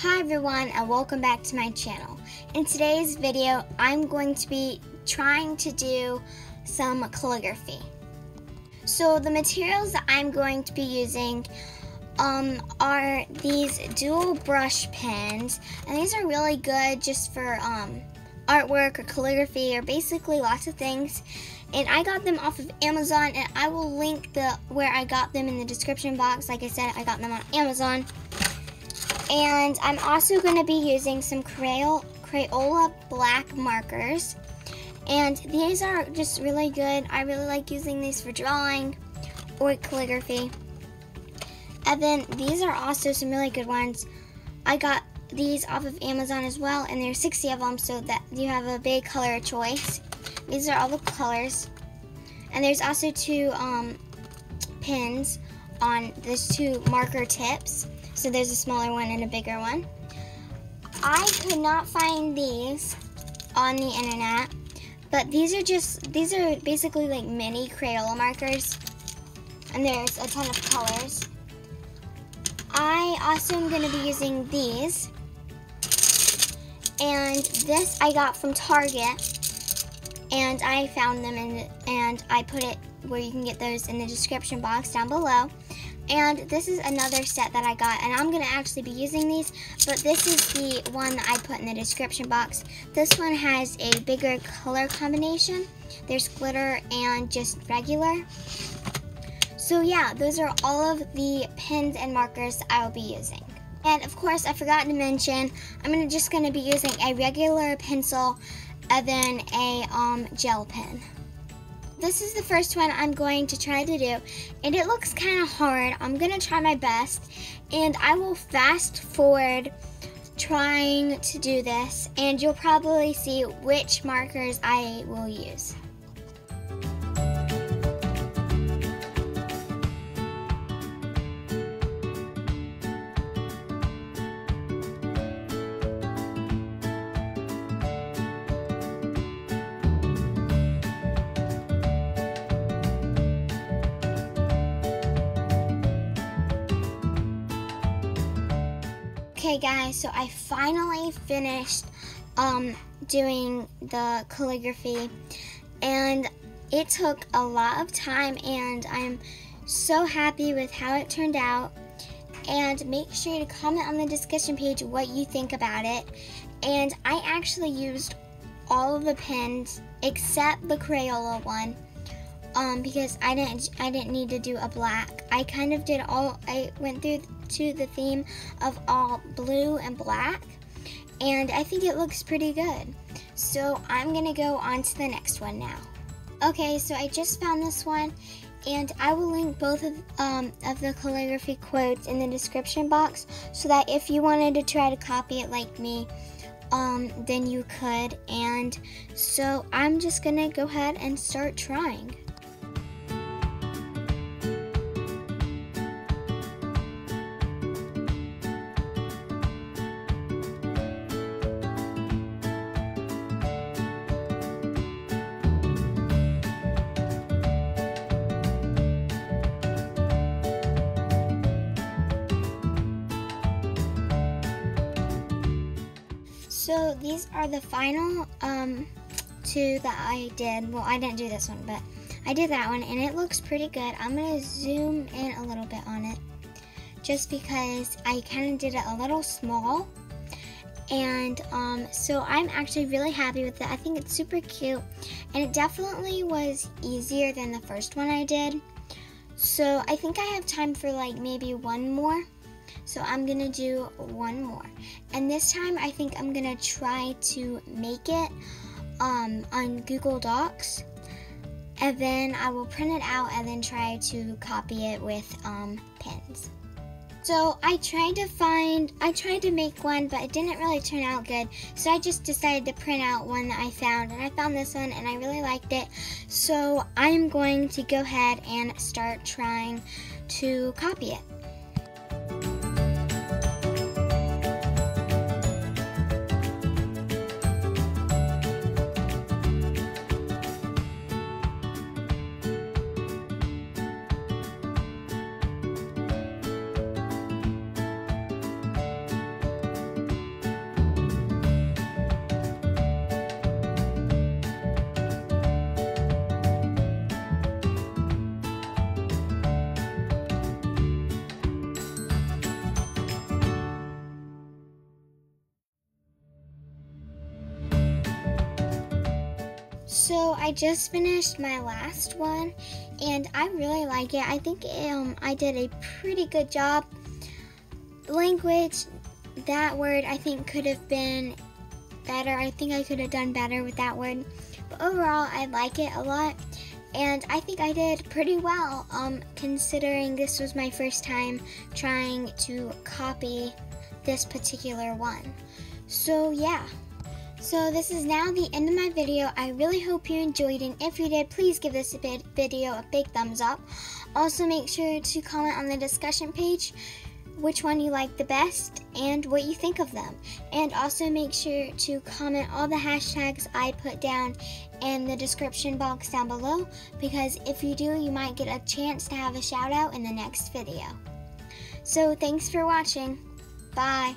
Hi everyone, and welcome back to my channel. In today's video, I'm going to be trying to do some calligraphy. So the materials that I'm going to be using are these dual brush pens, and these are really good just for artwork or calligraphy or basically lots of things. And I got them off of Amazon, and I will link where I got them in the description box. Like I said, I got them on Amazon. And I'm also going to be using some Crayola black markers. And these are just really good. I really like using these for drawing or calligraphy. And then these are also some really good ones. I got these off of Amazon as well, and there's 60 of them so that you have a big color choice. These are all the colors. And there's also two pins on these two marker tips. So there's a smaller one and a bigger one. I could not find these on the internet, but these are basically like mini Crayola markers, and there's a ton of colors. I also am going to be using these, and this I got from Target, and I found them and I put it where you can get those in the description box down below. And this is another set that I got, and I'm going to actually be using these, but this is the one that I put in the description box. This one has a bigger color combination. There's glitter and just regular. So yeah, those are all of the pens and markers I will be using. And of course, I forgot to mention, I'm just going to be using a regular pencil and then a gel pen. This is the first one I'm going to try to do, and it looks kind of hard. I'm going to try my best, and I will fast forward trying to do this, and you'll probably see which markers I will use. Okay guys, so I finally finished doing the calligraphy, and it took a lot of time, and I'm so happy with how it turned out. And make sure to comment on the discussion page what you think about it. And I actually used all of the pens except the Crayola one, because I didn't need to do a black. I kind of did I went through to the theme of all blue and black, and I think it looks pretty good. So I'm gonna go on to the next one now. Okay, so I just found this one, and I will link both of the calligraphy quotes in the description box, so that if you wanted to try to copy it like me, then you could. And so I'm just gonna go ahead and start trying. So these are the final two that I did. Well, I didn't do this one, but I did that one, and it looks pretty good. I'm going to zoom in a little bit on it, just because I kind of did it a little small. And so I'm actually really happy with it. I think it's super cute, and it definitely was easier than the first one I did. So I think I have time for like maybe one more. So I'm gonna do one more, and this time I think I'm gonna try to make it on Google Docs, and then I will print it out and then try to copy it with pens. So I tried to make one, but it didn't really turn out good. So I just decided to print out one that I found, and I found this one and I really liked it. So I'm going to go ahead and start trying to copy it. So I just finished my last one and I really like it. I think I did a pretty good job. Language, that word I think could have been better. I think I could have done better with that word. But overall, I like it a lot. And I think I did pretty well, considering this was my first time trying to copy this particular one. So yeah. So this is now the end of my video. I really hope you enjoyed, and if you did, please give this video a big thumbs up. Also make sure to comment on the discussion page which one you like the best and what you think of them. And also make sure to comment all the hashtags I put down in the description box down below, because if you do, you might get a chance to have a shout out in the next video. So thanks for watching. Bye.